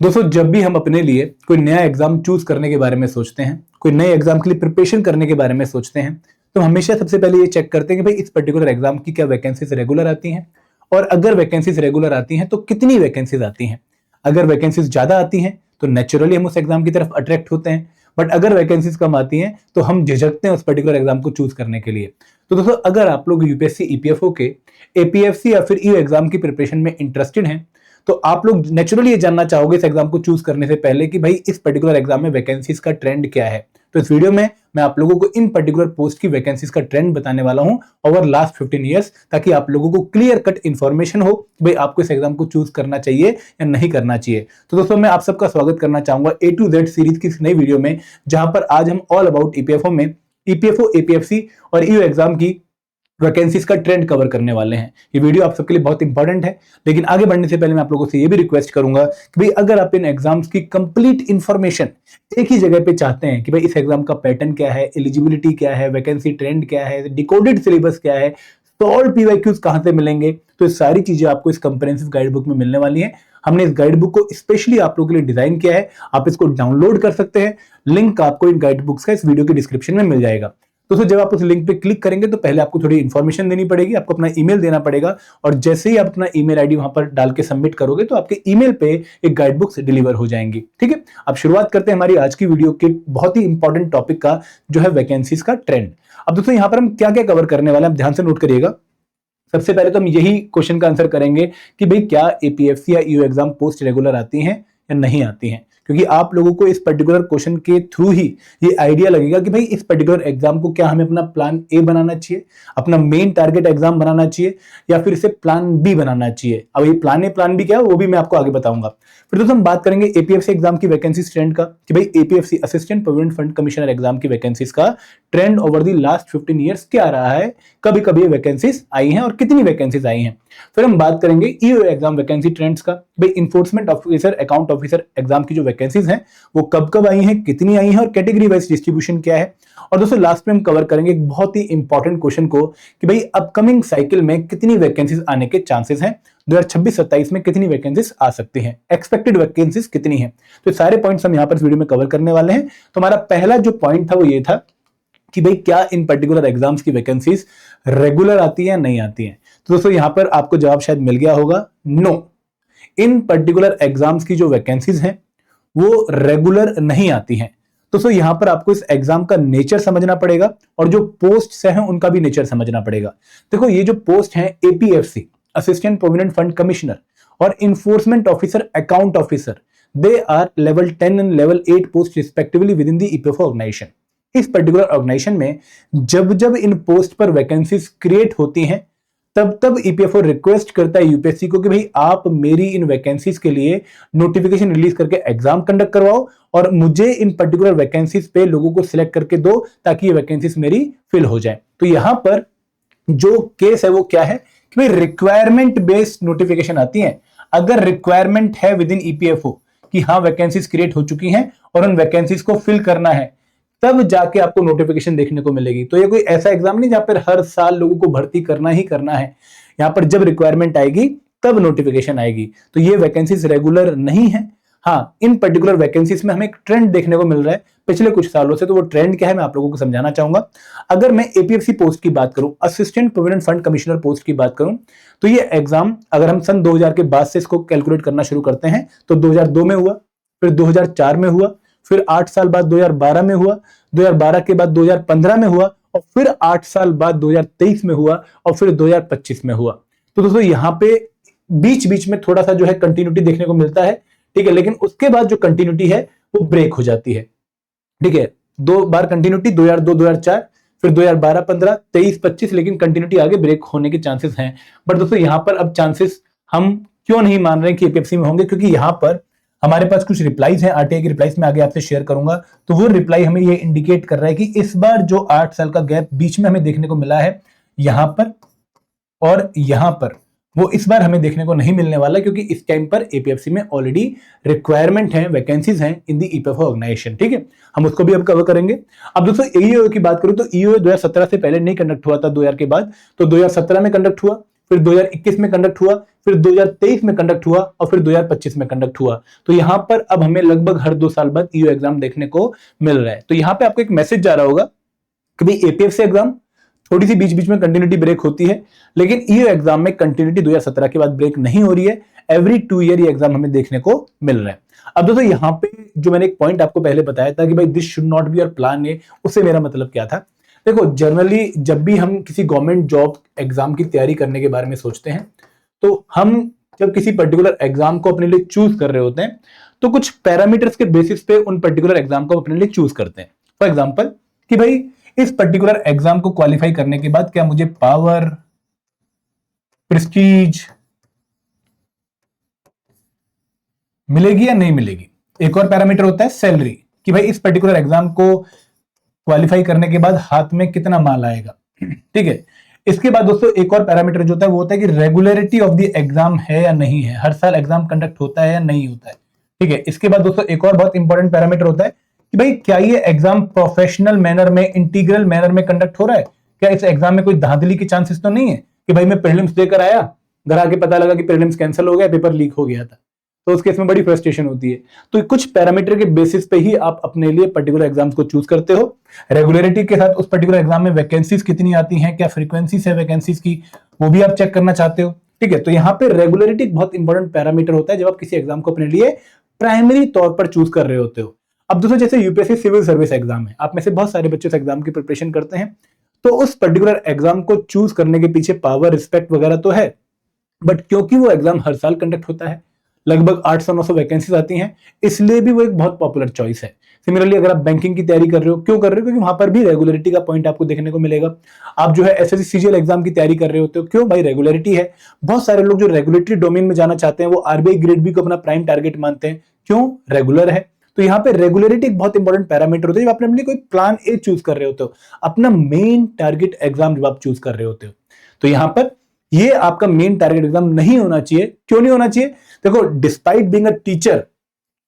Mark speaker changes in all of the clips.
Speaker 1: दोस्तों, जब भी हम अपने लिए कोई नया एग्जाम चूज करने के बारे में सोचते हैं, कोई नए एग्जाम के लिए प्रिपरेशन करने के बारे में सोचते हैं, तो हमेशा सबसे पहले ये चेक करते हैं कि भाई इस पर्टिकुलर एग्जाम की क्या वैकेंसीज रेगुलर आती हैं, और अगर वैकेंसीज रेगुलर आती हैं तो कितनी वैकेंसीज आती हैं। अगर वैकेंसीज ज्यादा आती हैं तो नेचुरली हम उस एग्जाम की तरफ अट्रैक्ट होते हैं, बट अगर वैकेंसीज कम आती हैं तो हम झिझकते हैं उस पर्टिकुलर एग्जाम को चूज करने के लिए। तो दोस्तों, अगर आप लोग यूपीएससी, ईपीएफओ के, एपीएफसी या फिर ईओ एग्जाम की प्रिपरेशन में इंटरेस्टेड हैं, तो आप लोग नेचुरली ये जानना चाहोगे इस एग्जाम को चूज करने से पहले कि भाई इस पर्टिकुलर एग्जाम में वैकेंसीज का ट्रेंड क्या है। तो इस वीडियो में मैं आप लोगों को इन पर्टिकुलर पोस्ट की वैकेंसीज का ट्रेंड बताने वाला हूं ओवर लास्ट 15 ईयर्स, ताकि आप लोगों को क्लियर कट इंफॉर्मेशन हो कि भाई आपको इस एग्जाम को चूज करना चाहिए या नहीं करना चाहिए। तो दोस्तों, मैं आप सबका स्वागत करना चाहूंगा ए टू जेड सीरीज की इस नई वीडियो में, जहां पर आज हम ऑल अबाउट ईपीएफओ में ईपीएफओ, एपीएफसी और ईओ एग्जाम की वैकेंसीज का ट्रेंड कवर करने वाले हैं। ये वीडियो आप सबके लिए बहुत इंपॉर्टेंट है, लेकिन आगे बढ़ने से पहले मैं आप लोगों से ये भी रिक्वेस्ट करूंगा कि भाई अगर आप इन एग्जाम्स की कंप्लीट इंफॉर्मेशन एक ही जगह पे चाहते हैं कि भाई इस एग्जाम का पैटर्न क्या है, एलिजिबिलिटी क्या है, वैकेंसी ट्रेंड क्या है, डिकोडेड सिलेबस क्या है, सॉल्व पीवाईक्यूज कहां से मिलेंगे, तो ये सारी चीजें आपको इस कंप्रिहेंसिव गाइड बुक में मिलने वाली है। हमने इस गाइड बुक को स्पेशली आप लोगों के लिए डिजाइन किया है। आप इसको डाउनलोड कर सकते हैं, लिंक आपको इन गाइड बुक्स का इस वीडियो के डिस्क्रिप्शन में मिल जाएगा। दोस्तों, जब आप उस लिंक पे क्लिक करेंगे तो पहले आपको थोड़ी इन्फॉर्मेशन देनी पड़ेगी, आपको अपना ईमेल देना पड़ेगा, और जैसे ही आप अपना ईमेल आईडी वहां पर डाल के सबमिट करोगे तो आपके ईमेल पे एक गाइड बुक्स डिलीवर हो जाएंगी। ठीक है, अब शुरुआत करते हैं हमारी आज की वीडियो के बहुत ही इंपॉर्टेंट टॉपिक का, जो है वैकेंसीज का ट्रेंड। अब दोस्तों, यहाँ पर हम क्या क्या कवर करने वाले हैं, आप ध्यान से नोट करिएगा। सबसे पहले तो हम यही क्वेश्चन का आंसर करेंगे कि भाई क्या एपीएफसी या ईओ एग्जाम पोस्ट रेगुलर आती हैं या नहीं आती हैं, क्योंकि आप लोगों को इस पर्टिकुलर क्वेश्चन के थ्रू ही ये आइडिया लगेगा कि भाई इस पर्टिकुलर एग्जाम को क्या हमें अपना प्लान ए बनाना चाहिए, अपना मेन टारगेट एग्जाम बनाना चाहिए, या फिर इसे प्लान बी बनाना चाहिए। अब ये प्लान ए प्लान बी क्या है वो भी मैं आपको आगे बताऊंगा। फिर दोस्तों, हम बात करेंगे एपीएफसी एग्जाम की वैकेंसी ट्रेंड का, कि भाई APFC assistant provident fund commissioner exam की वैकेंसीज का trend over the last 15 years क्या रहा है, कभी कभी ये वैकेंसीज आई हैं और कितनी वैकेंसीज आई हैं। फिर हम बात करेंगे ईओ एग्जाम वैकेंसी ट्रेंड्स का, भाई enforcement officer, account officer exam की जो वैकेंसीज हैं वो कब कब आई हैं, कितनी आई हैं, और कैटेगरी वाइज डिस्ट्रीब्यूशन क्या है। और दोस्तों, लास्ट में हम कवर करेंगे एक बहुत ही इंपॉर्टेंट क्वेश्चन को, कि भाई अपकमिंग साइकिल में कितनी वैकेंसीज आने के चांसेस हैं, 2026-27 में कितनी वैकेंसीज आ सकती हैं, एक्सपेक्टेड वैकेंसीज कितनी हैं। तो सारे पॉइंट्स हम यहाँ पर इस वीडियो में कवर करने वाले हैं। तो हमारा पहला जो पॉइंट था वो ये था कि भाई क्या इन पर्टिकुलर एग्जाम्स की वैकेंसीज रेगुलर आती है या नहीं आती हैं। तो दोस्तों, यहां पर आपको जवाब शायद मिल गया होगा, नो। इन पर्टिकुलर एग्जाम्स की जो वैकेंसीज हैं वो रेगुलर नहीं आती हैं। दोस्तों, यहां पर आपको इस एग्जाम का नेचर समझना पड़ेगा, और जो पोस्ट हैं उनका भी नेचर समझना पड़ेगा। देखो, ये जो पोस्ट है APFC assistant provident fund commissioner और enforcement officer account officer, they are level 10 and level 8 post respectively within the EPFO organisation. इस पर्टिकुलर ऑर्गेनाइजेशन में जब जब इन पोस्ट पर वैकेंसीज क्रिएट होती हैं, तब तब ईपीएफओ रिक्वेस्ट करता है यूपीएससी को कि भाई आप मेरी इन वैकेंसीज के लिए नोटिफिकेशन रिलीज करके एग्जाम कंडक्ट करवाओ, और मुझे इन पर्टिकुलर वैकेंसीज पे लोगों को सिलेक्ट करके दो, ताकि ये वैकेंसीज मेरी फिल हो जाए। तो यहां पर जो केस है वो क्या है कि भाई रिक्वायरमेंट बेस्ड नोटिफिकेशन आती है। अगर रिक्वायरमेंट है विद इन ईपीएफओ कि हाँ वैकेंसीज क्रिएट हो चुकी हैं और उन वैकेंसीज को फिल करना है, तब जाके आपको नोटिफिकेशन देखने को मिलेगी। तो ये कोई ऐसा एग्जाम नहीं जहां पर हर साल लोगों को भर्ती करना ही करना है। यहां पर जब रिक्वायरमेंट आएगी तब नोटिफिकेशन आएगी। तो ये वैकेंसीज रेगुलर नहीं है। हाँ, इन पर्टिकुलर वैकेंसीज में हमें एक ट्रेंड देखने को मिल रहा है पिछले कुछ सालों से। तो वो ट्रेंड क्या है मैं आप लोगों को समझाना चाहूंगा। अगर मैं एपीएफसी पोस्ट की बात करूं, assistant provident fund commissioner post की बात करूं, तो ये एग्जाम अगर हम सन 2000 के बाद से इसको कैलकुलेट करना शुरू करते हैं, तो 2002 में हुआ, फिर 2004 में हुआ, फिर 8 साल बाद 2012 में हुआ, 2012 के बाद 2015 में हुआ, और फिर 8 साल बाद 2023 में हुआ, और फिर 2025 में हुआ। तो दोस्तों, यहां पे बीच बीच में थोड़ा सा जो है कंटिन्यूटी देखने को मिलता है, ठीक है, लेकिन उसके बाद जो कंटिन्यूटी है वो ब्रेक हो जाती है। ठीक है, 2 बार कंटिन्यूटी, 2002, 2004, फिर 2012, 15, 23, 25, लेकिन कंटिन्यूटी आगे ब्रेक होने के चांसेस हैं। बट दोस्तों, यहां पर अब चांसेस हम क्यों नहीं मान रहे हैं कि एपीएफसी में होंगे, क्योंकि यहां पर हमारे पास कुछ रिप्लाईज हैं, आरटीआई की रिप्लाईज में आगे आपसे शेयर करूंगा। तो वो रिप्लाई हमें ये इंडिकेट कर रहा है कि इस बार जो 8 साल का गैप बीच में हमें देखने को मिला है यहां पर और यहां पर, वो इस बार हमें देखने को नहीं मिलने वाला, क्योंकि इस टाइम पर एपीएफसी में ऑलरेडी रिक्वायरमेंट है, वैकेंसीज हैं इन दी ईपीएफओ ऑर्गेनाइजेशन। ठीक है, हम उसको भी अब कवर करेंगे। अब दोस्तों, ईओ की बात करूं तो ईओ 2017 से पहले नहीं कंडक्ट हुआ था, 2000 के बाद। तो 2017 में कंडक्ट हुआ, फिर 2021 में कंडक्ट हुआ, फिर 2023 में कंडक्ट हुआ और फिर 2025 में कंडक्ट हुआ। तो यहां पर अब हमें लगभग हर 2 साल बाद ईओ एग्जाम देखने को मिल रहा है। तो यहां पे आपको एक मैसेज जा रहा होगा कि भाई एपीएफसी एग्जाम थोड़ी सी बीच बीच में कंटिन्यूटी ब्रेक होती है, लेकिन ईओ एग्जाम में कंटिन्यूटी 2017 के बाद ब्रेक नहीं हो रही है। एवरी 2 ईयर ये एग्जाम हमें देखने को मिल रहा है। अब दोस्तों यहां पे जो मैंने एक पॉइंट आपको पहले बताया था कि भाई this should not be your plan ए, उससे मेरा मतलब क्या था। देखो जनरली जब भी हम किसी गवर्नमेंट जॉब एग्जाम की तैयारी करने के बारे में सोचते हैं, तो हम जब किसी पर्टिकुलर एग्जाम को अपने लिए चूज कर रहे होते हैं, तो कुछ पैरामीटर्स के बेसिस पे उन पर्टिकुलर एग्जाम को अपने लिए चूज करते हैं। फॉर एग्जाम्पल कि भाई इस पर्टिकुलर एग्जाम को क्वालिफाई करने के बाद क्या मुझे पावर, प्रेस्टीज मिलेगी या नहीं मिलेगी। एक और पैरामीटर होता है सैलरी, कि भाई इस पर्टिकुलर एग्जाम को क्वालिफाई करने के बाद हाथ में कितना माल आएगा। ठीक है, इसके बाद दोस्तों एक और पैरामीटर जो होता है वो होता है कि रेगुलरिटी ऑफ द एग्जाम है या नहीं है, हर साल एग्जाम कंडक्ट होता है या नहीं होता है। ठीक है, इसके बाद दोस्तों एक और बहुत इंपॉर्टेंट पैरामीटर होता है कि भाई क्या ये एग्जाम प्रोफेशनल मैनर में, इंटीग्रल मैनर में कंडक्ट हो रहा है। क्या इस एग्जाम में कोई धांधली के चांसेस तो नहीं है कि भाई मैं प्रीलिम्स देकर आया, घर आके पता लगा कि प्रीलिम्स कैंसिल हो गया, पेपर लीक हो गया था, तो उस केस में बड़ी फ्रस्ट्रेशन होती है। तो कुछ पैरामीटर के बेसिस पे ही आप अपने लिए पर्टिकुलर एग्जाम्स को चूज करते हो। रेगुलरिटी के साथ उस पर्टिकुलर एग्जाम में वैकेंसीज कितनी आती हैं, क्या फ्रीक्वेंसी है वैकेंसीज की, वो भी आप चेक करना चाहते हो। ठीक है, तो यहाँ पे रेगुलरिटी बहुत इंपॉर्टेंट पैरामीटर होता है जब आप किसी एग्जाम को अपने लिए प्राइमरी तौर पर चूज कर रहे होते हो। अब दोस्तों जैसे यूपीएससी सिविल सर्विस एग्जाम है, आप में से बहुत सारे बच्चे इस एग्जाम की प्रिपरेशन करते हैं, तो उस पर्टिकुलर एग्जाम को चूज करने के पीछे पावर, रिस्पेक्ट वगैरह तो है, बट क्योंकि वो एग्जाम हर साल कंडक्ट होता है, लगभग 800-900 वैकेंसीज आती हैं, इसलिए भी वो एक बहुत पॉपुलर चॉइस है। सिमिलरली अगर आप बैंकिंग की तैयारी कर रहे हो, क्यों कर रहे हो, क्योंकि वहां पर भी रेगुलरिटी का पॉइंट आपको देखने को मिलेगा। आप जो है एसएससी सीजीएल एग्जाम की तैयारी कर रहे होते हो, क्यों भाई रेगुलरिटी है। बहुत सारे लोग जो रेगुलेटरी डोमेन में जाना चाहते हैं वो आरबीआई ग्रेड बी को अपना प्राइम टारगेट मानते हैं, क्यों, रेगुलर है। तो यहाँ पे रेगुलरिटी एक बहुत इंपॉर्टेंट पैरामीटर होता है जब आप अपने लिए कोई प्लान ए चूज कर रहे होते हो, अपना मेन टारगेट एग्जाम जब आप चूज कर रहे होते हो। तो यहाँ पर ये आपका मेन टारगेट एग्जाम नहीं होना चाहिए। क्यों नहीं होना चाहिए, देखो despite being a teacher,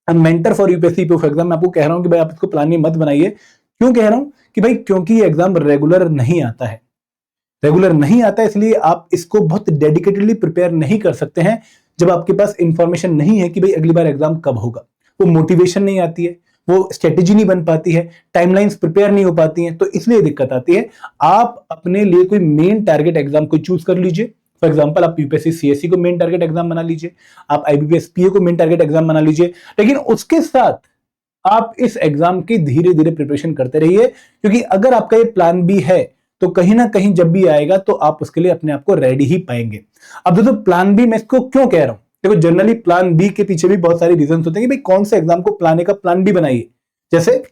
Speaker 1: a mentor for UPSC exam, मैं आपको कह रहा हूं कि भाई आप इसको प्लान ए मत बनाइए। क्यों कह रहा हूं कि भाई क्योंकि ये एग्जाम रेगुलर नहीं आता है, रेगुलर नहीं आता है, इसलिए आप इसको बहुत डेडिकेटेडली प्रिपेयर नहीं कर सकते हैं जब आपके पास इंफॉर्मेशन नहीं है कि भाई अगली बार एग्जाम कब होगा। वो मोटिवेशन नहीं आती है, वो स्ट्रेटेजी नहीं बन पाती है, टाइमलाइंस प्रिपेयर नहीं हो पाती हैं, तो इसलिए दिक्कत आती है। आप अपने लिए कोई मेन टारगेट एग्जाम को चूज कर लीजिए। फॉर एग्जांपल आप यूपीएससी सीएससी को मेन टारगेट एग्जाम बना लीजिए, आप आईबीपीएस पीए को मेन टारगेट एग्जाम बना लीजिए, लेकिन उसके साथ आप इस एग्जाम की धीरे धीरे प्रिपरेशन करते रहिए, क्योंकि अगर आपका ये प्लान बी है तो कहीं ना कहीं जब भी आएगा तो आप उसके लिए अपने आप को रेडी ही पाएंगे। अब दोस्तों प्लान बी मैं इसको क्यों कह रहा हूं, देखो जनरली प्लान बी के पीछे भी बहुत सारे रीजन होते हैं कि भाई कौन से एग्जाम को प्लान ए का प्लान बी बनाइए। जैसे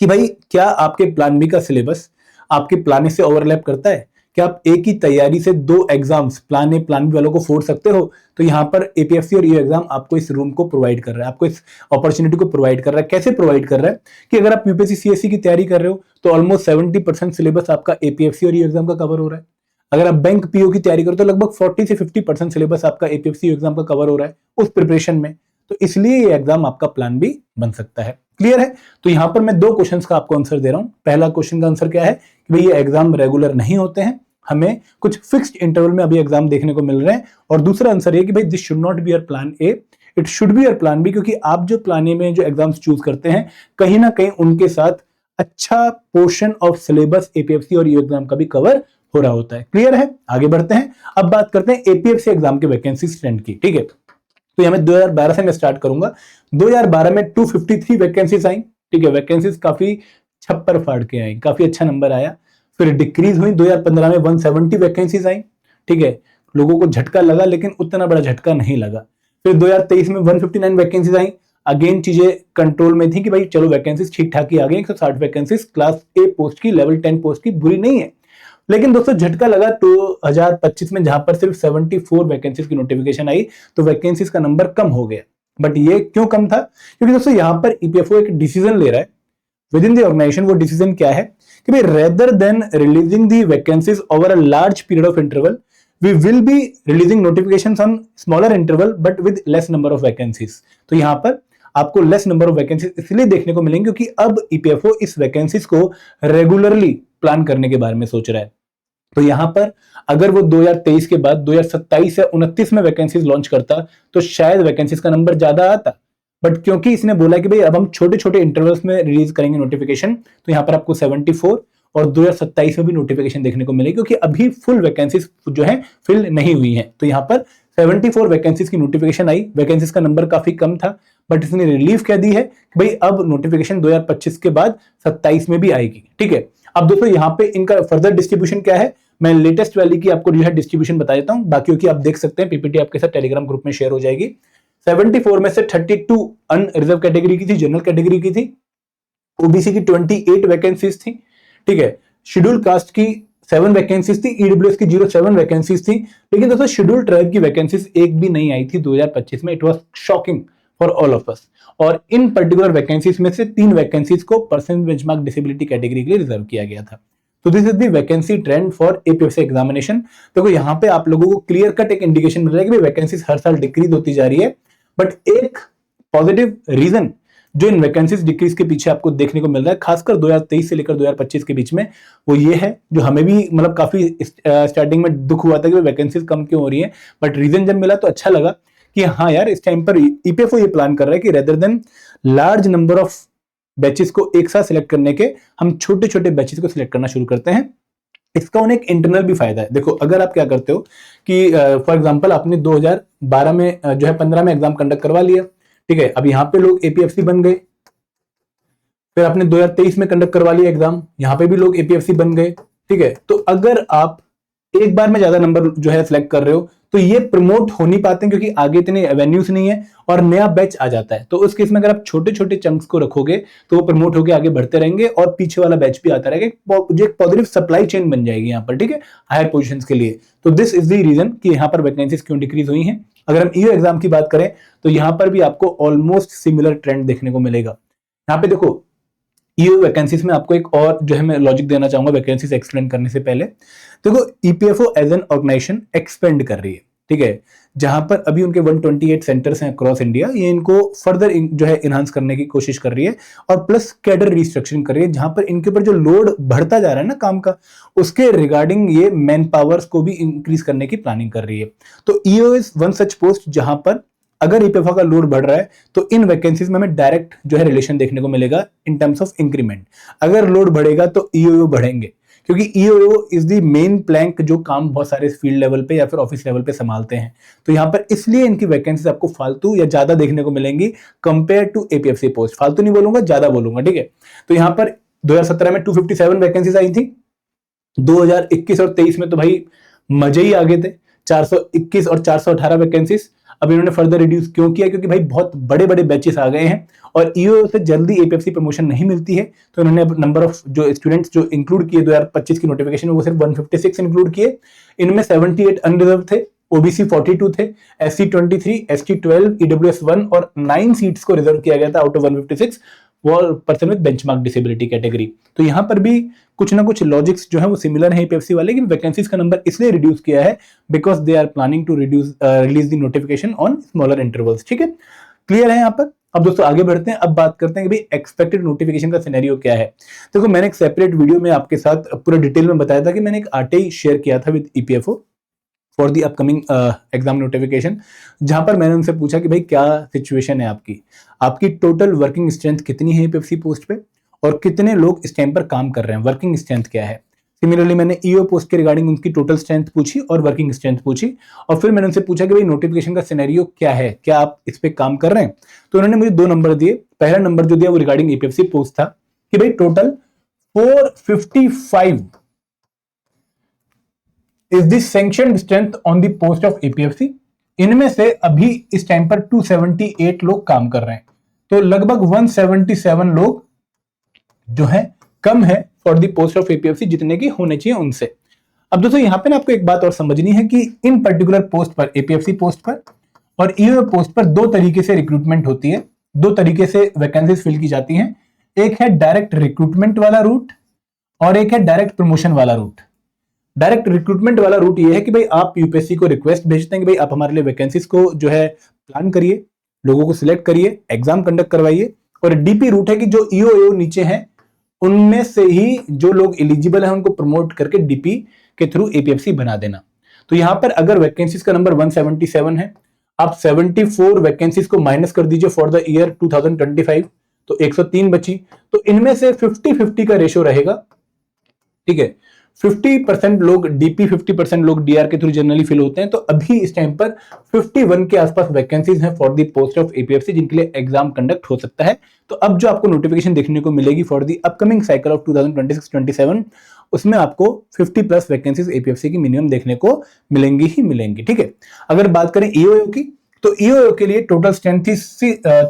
Speaker 1: कि भाई क्या आपके प्लान बी का सिलेबस आपके प्लान ए से ओवरलैप करता है, क्या आप एक ही तैयारी से 2 exams plan A plan B वालों को फोड़ सकते हो। तो यहां पर एपीएफसी और ईओ एग्जाम आपको इस रूम को प्रोवाइड कर रहा है, आपको इस अपॉर्चुनिटी को प्रोवाइड कर रहा है। कैसे प्रोवाइड कर रहा है कि अगर आप यूपीएससी सीएससी की तैयारी कर रहे हो तो ऑलमोस्ट 70% सिलेबस आपका एपीएफसी और ईओ एग्जाम का कवर हो रहा है। अगर आप बैंक पीओ की तैयारी करो तो लगभग 40 से 50% सिलेबस आपका एपीएफसी एग्जाम का कवर हो रहा है उस प्रिपरेशन में। तो इसलिए ये एग्जाम आपका प्लान बी बन सकता है। क्लियर है। तो यहां पर मैं 2 क्वेश्चंस का आपको आंसर दे रहा हूं। पहला क्वेश्चन का आंसर क्या है कि भाई ये एग्जाम रेगुलर नहीं होते हैं, हमें कुछ फिक्स्ड इंटरवल में अभी एग्जाम देखने को मिल रहे हैं। और दूसरा आंसर ये कि भाई this should not be your plan A, it should be your plan B, क्योंकि आप जो प्लान ए में जो एग्जाम्स चूज करते हैं कहीं ना कहीं उनके साथ अच्छा पोर्शन ऑफ सिलेबस एपीएफसी और ईओ एग्जाम का भी कवर हो रहा होता है। क्लियर है। आगे बढ़ते हैं, अब बात करते हैं एपीएफसी एग्जाम के वैकेंसी ट्रेंड की। ठीक है, तो यहां 2012 से मैं स्टार्ट करूंगा। 2012 में 253 वैकेंसीज आई। ठीक है, वैकेंसीज काफी छप्पर फाड़ के आई, काफी अच्छा नंबर आया। फिर डिक्रीज हुई, 2015 में 170 वैकेंसीज आई। ठीक है, लोगों को झटका लगा लेकिन उतना बड़ा झटका नहीं लगा। फिर 2023 में 159 वैकेंसीज आई। अगेन चीजें कंट्रोल में थी कि भाई चलो वैकेंसीज ठीक ठाक ही आ गई, 160 वैकेंसीज क्लास ए पोस्ट की, लेवल 10 पोस्ट की, बुरी नहीं है। लेकिन दोस्तों झटका लगा 2025 में, जहां पर सिर्फ 74 वैकेंसीज की नोटिफिकेशन आई, तो वैकेंसीज का नंबर कम हो गया। बट ये क्यों कम था, क्योंकि दोस्तों यहां पर ईपीएफओ एक डिसीजन ले रहा है विद इन द ऑर्गेनाइजेशन। वो डिसीजन क्या है कि भाई rather than releasing the vacancies over a large period of interval, we will be releasing notifications on smaller interval but with less number of vacancies. तो यहां पर आपको लेस नंबर ऑफ वैकेंसीज इसलिए देखने को मिलेंगे क्योंकि अब ईपीएफओ इस वैकेंसीज को रेगुलरली प्लान करने के बारे में सोच रहा है। तो यहां पर अगर वो 2023 के बाद 2027 या 29 में वैकेंसीज लॉन्च करता तो शायद वैकेंसीज का नंबर ज्यादा आता, बट क्योंकि इसने बोला कि भाई अब हम छोटे छोटे इंटरवल्स में रिलीज करेंगे नोटिफिकेशन, तो यहाँ पर आपको 74 और 2027 में भी नोटिफिकेशन देखने को मिलेगी, क्योंकि अभी फुल वैकेंसीज जो है फिल नहीं हुई है। तो यहाँ पर 74 वैकेंसीज की नोटिफिकेशन आई, वैकेंसीज का नंबर काफी कम था, बट इसने रिलीव कह दी है कि भाई अब नोटिफिकेशन 2025 के बाद 27 में भी आएगी। ठीक है, अब दोस्तों यहाँ पे इनका फर्दर डिस्ट्रीब्यूशन क्या है, मैं लेटेस्ट वाली की आपको जो है डिस्ट्रीब्यूशन बता देता हूं, बाकियों की आप देख सकते हैं, पीपीटी आपके साथ टेलीग्राम ग्रुप में शेयर हो जाएगी। 74 में से 32 अनरिजर्व कैटेगरी की थी, जनरल कैटेगरी की थी, ओबीसी की 28 वैकेंसीज थी। ठीक है, शेड्यूल कास्ट की 7 वैकेंसीज थी, ईडब्ल्यूएस की 07 वैकेंसीज थी, लेकिन दोस्तों शेड्यूल ट्राइब की वैकेंसीज एक भी नहीं आई थी 2025 में। It was shocking for all of us. और इन पर्टिकुलर वैकेंसीज में से 3 वैकेंसीज को पर्सन बेंचमार्क डिसेबिलिटी कैटेगरी के लिए रिजर्व किया गया था। तो this is the vacancy trend for APFC examination. देखो यहाँ पे आप लोगों को क्लियर कट एक इंडिकेशन मिल रहा है कि वैकेंसीज हर साल डिक्रीज होती जा रही है, बट एक पॉजिटिव रीजन जो इन वैकेंसीज डिक्रीज के पीछे आपको देखने को मिल रहा है, खासकर 2023 से लेकर 2025 के बीच में, वो ये है, जो हमें भी मतलब काफी स्टार्टिंग में दुख हुआ था कि वैकेंसीज कम क्यों हो रही है, बट रीजन जब मिला तो अच्छा लगा कि हाँ यार, इस टाइम पर ईपीएफओ ये प्लान कर रहा है कि rather than large number of batches को एक साथ सिलेक्ट करने के, हम छोटे छोटे बैचेस को सिलेक्ट करना शुरू करते हैं। इसका उन्हें एक इंटरनल भी फायदा है। देखो, अगर आप क्या करते हो कि फॉर एग्जांपल आपने 2012 में जो है 15 में एग्जाम कंडक्ट करवा लिया, ठीक है, अब यहाँ पे लोग एपीएफसी बन गए, फिर आपने 2023 में कंडक्ट करवा लिया एग्जाम, यहाँ पे भी लोग एपीएफसी बन गए। ठीक है, तो अगर आप एक बार में ज्यादा नंबर जो है सिलेक्ट कर रहे हो तो ये प्रमोट हो नहीं पाते, क्योंकि आगे इतने एवेन्यूज नहीं है और नया बैच आ जाता है। तो उस केस में अगर आप छोटे छोटे चंक्स को रखोगे तो वो प्रमोट होकर आगे बढ़ते रहेंगे और पीछे वाला बैच भी आता रहेगा, जो एक पॉजिटिव सप्लाई चेन बन जाएगी यहाँ पर। ठीक है, हायर पोजीशंस के लिए। तो दिस इज द रीजन कि यहाँ पर वैकेंसीज क्यों डिक्रीज हुई हैं। अगर हम ईओ एग्जाम की बात करें तो यहाँ पर भी आपको ऑलमोस्ट सिमिलर ट्रेंड देखने को मिलेगा। यहाँ पे देखो, ईओ वैकेंसीज में आपको एक और जो है मैं लॉजिक देना चाहूंगा वैकेंसीज एक्सप्लेन करने से पहले। देखो, EPFO as an organisation expand कर रही है, ठीक है, जहां पर अभी उनके 128 सेंटर्स हैं अक्रॉस इंडिया, ये इनको फर्दर जो है इनहांस करने की कोशिश कर रही है, और प्लस कैडर रिस्ट्रक्चरिंग कर रही है, जहां पर इनके ऊपर जो लोड बढ़ता जा रहा है ना काम का, उसके रिगार्डिंग ये मैन पावर्स को भी इंक्रीज करने की प्लानिंग कर रही है। तो EO is one such post जहां पर अगर ईपीएफओ का लोड बढ़ रहा है तो इन वैकेंसीज में हमें डायरेक्ट जो है रिलेशन देखने को मिलेगा इन टर्म्स ऑफ इंक्रीमेंट। अगर लोड बढ़ेगा तो ईओ बढ़ेंगे, क्योंकि EO is the main plank जो काम बहुत सारे फील्ड लेवल पे या फिर ऑफिस लेवल पे संभालते हैं। तो यहाँ पर इसलिए इनकी वैकेंसीज आपको फालतू या ज्यादा देखने को मिलेंगी कंपेयर टू एपीएफसी पोस्ट। फालतू नहीं बोलूंगा, ज्यादा बोलूंगा, ठीक है। तो यहाँ पर 2017 में 257 वैकेंसीज आई थी, 2021 और 23 में तो भाई मजे ही आ गए थे, 421 और 418 वैकेंसीज। अब इन्होंने फर्दर रिड्यूस क्यों किया, क्योंकि भाई बहुत बड़े बड़े बैचेस आ गए हैं और ईओ से जल्दी एपीएफसी प्रमोशन नहीं मिलती है, तो इन्होंने अब नंबर ऑफ जो स्टूडेंट्स जो इंक्लूड किए 2025 की नोटिफिकेशन में वो सिर्फ 156 इंक्लूड किए। इनमें 78 अनरिजर्व थे, ओबीसी 42 थे, एससी 23, एसटी 12, ईडब्ल्यूएस 1 और 9 सीट्स को रिजर्व किया गया था आउट ऑफ 156 वो person with benchmark disability category. तो यहाँ पर भी कुछ ना कुछ लॉजिक्स जो है वो सिमिलर है एपीएफसी वाले, लेकिन वैकेंसीज का नंबर इसलिए रिड्यूस किया है because they are planning to release the notification on smaller intervals. ठीक है, क्लियर है यहाँ पर। अब दोस्तों आगे बढ़ते हैं, अब बात करते हैं कि भाई एक्सपेक्टेड नोटिफिकेशन का सिनेरियो क्या है। देखो, मैंने एक सेपरेट वीडियो में आपके साथ पूरा डिटेल में बताया था कि मैंने एक आरटीआई शेयर किया था with EPFO for the upcoming exam notification, जहां पर मैंने उनसे पूछा कि भाई क्या सिचुएशन है आपकी टोटल वर्किंग स्ट्रेंथ कितनी है ईपीएफसी पोस्ट पे और कितने लोग इस टाइम पर काम कर रहे हैं, वर्किंग स्ट्रेंथ क्या है। सिमिलरली मैंने ईओ पोस्ट के रिगार्डिंग उनकी टोटल स्ट्रेंथ पूछी और वर्किंग स्ट्रेंथ पूछी, और फिर मैंने उनसे पूछा कि भाई नोटिफिकेशन का सिनेरियो क्या है, क्या आप इस पे काम कर रहे हैं। तो उन्होंने मुझे 2 नंबर दिए। पहला नंबर जो दिया वो रिगार्डिंग ईपीएफसी पोस्ट था कि भाई total 455 is the sanctioned strength on the post of APFC. इनमें से अभी इस टाइम पर 278 लोग काम कर रहे हैं, तो लगभग 177 लोग जो है कम है for the post of APFC जितने की होने चाहिए उनसे। अब दोस्तों यहाँ पे ना आपको एक बात और समझनी है कि इन पर्टिकुलर पोस्ट पर, एपीएफसी पोस्ट पर और ईओ पोस्ट पर 2 तरीके से रिक्रूटमेंट होती है, 2 तरीके से वैकेंसीज फिल की जाती हैं। एक है डायरेक्ट रिक्रूटमेंट वाला रूट और एक है डायरेक्ट प्रमोशन वाला रूट। डायरेक्ट रिक्रूटमेंट वाला रूट ये है कि भाई आप यूपीएससी को रिक्वेस्ट भेजते हैं कि भाई आप हमारे लिए वैकेंसीज को जो है प्लान करिए, लोगों को सिलेक्ट करिए, एग्जाम कंडक्ट करवाइए। और डीपी रूट है कि जो ईओ नीचे हैं उनमें से ही जो लोग एलिजिबल हैं उनको प्रमोट करके डीपी के थ्रू एपीएफसी बना देना। तो यहां पर अगर वैकेंसीज का नंबर 177 है, आप 74 वैकेंसीज को माइनस कर दीजिए फॉर द ईयर 2025, तो 103 बची। तो इनमें से 50-50 का रेशियो रहेगा, ठीक है। 50% लोग डीपी, 50% लोग डीआर के थ्रू जनरली फिल होते हैं। तो अभी इस टाइम पर 51 के आसपास वैकेंसीज हैं for the post of APFC, जिनके लिए एग्जाम कंडक्ट हो सकता है। तो अब जो आपको नोटिफिकेशन देखने को मिलेगी for the upcoming cycle of 2026-27, उसमें आपको 50+ वैकेंसीज एपीएफसी की मिनिमम देखने को मिलेंगी ही मिलेंगी, ठीक है। अगर बात करें ईओयू की, तो ईओयू के लिए टोटल स्ट्रेंथ थी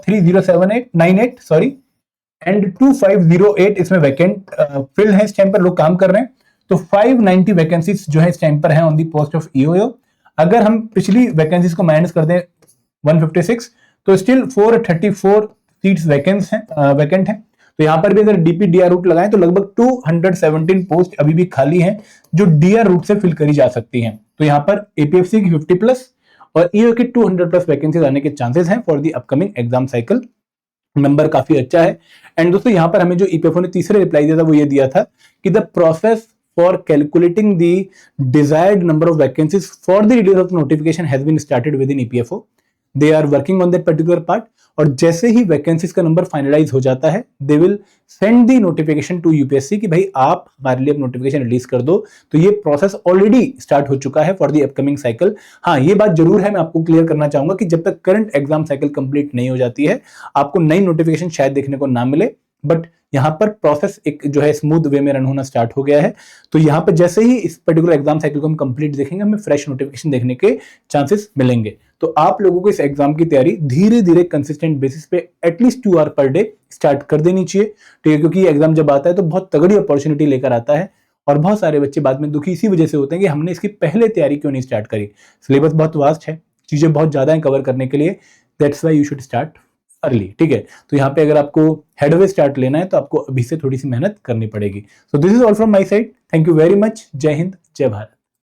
Speaker 1: 307898 सॉरी, एंड 2508 इसमें वैकेंट फिल है, इस टाइम पर लोग काम कर रहे हैं। तो 590 वैकेंसीज जो है इस टाइम पर है on the post of EOU. अगर हम पिछली वैकेंसीज को माइनस कर दें 156, तो स्टिल 434 सीट्स वैकेंट हैं। तो यहां पर भी अगर डीपी डीआर रूट लगाएं तो लगभग 217 पोस्ट अभी भी खाली हैं जो डीआर रूट से फिल करी जा सकती हैं। तो यहां पर एपीएफसी की 50+ और ईओयू की 200+ वैकेंसीज आने के चांसेस हैं for the upcoming exam cycle. Number काफी अच्छा है। एंड दोस्तों यहां पर हमें जो ईपीएफओ ने तीसरे रिप्लाई दिया था वो ये दिया था कि the process for calculating the desired number of vacancies for the release of notification has been started within EPFO. They are working on that particular part, और जैसे ही वैकेंसीज का नंबर फाइनलाइज हो जाता है they will send the notification to UPSC कि भाई आप हमारे लिए नोटिफिकेशन रिलीज कर दो। तो ये प्रोसेस ऑलरेडी स्टार्ट हो चुका है फॉर दी अपकमिंग साइकिल। हाँ, ये बात जरूर है, मैं आपको क्लियर करना चाहूंगा कि जब तक करंट एग्जाम साइकिल कंप्लीट नहीं हो जाती है आपको नई नोटिफिकेशन शायद देखने को ना मिले, बट यहां पर प्रोसेस एक जो है स्मूथ वे में रन होना स्टार्ट हो गया है। तो यहां पर जैसे ही इस पर्टिकुलर एग्जाम साइकिल को हम कंप्लीट देखेंगे हमें फ्रेश नोटिफिकेशन देखने के चांसेस मिलेंगे। तो आप लोगों को इस एग्जाम की तैयारी धीरे धीरे कंसिस्टेंट बेसिस पे at least 2 hour per day start कर देनी चाहिए, ठीक है। क्योंकि एग्जाम जब आता है तो बहुत तगड़ी अपॉर्चुनिटी लेकर आता है, और बहुत सारे बच्चे बाद में दुखी इसी वजह से होते हैं कि हमने इसकी पहले तैयारी क्यों नहीं स्टार्ट करी। सिलेबस बहुत वास्ट है, चीजें बहुत ज्यादा है कवर करने के लिए, that's why you should start early, ठीक है। तो यहाँ पे अगर आपको हेडवे स्टार्ट लेना है तो आपको अभी से थोड़ी सी मेहनत करनी पड़ेगी। So this is all from my side, thank you very much, जय हिंद, जय भारत।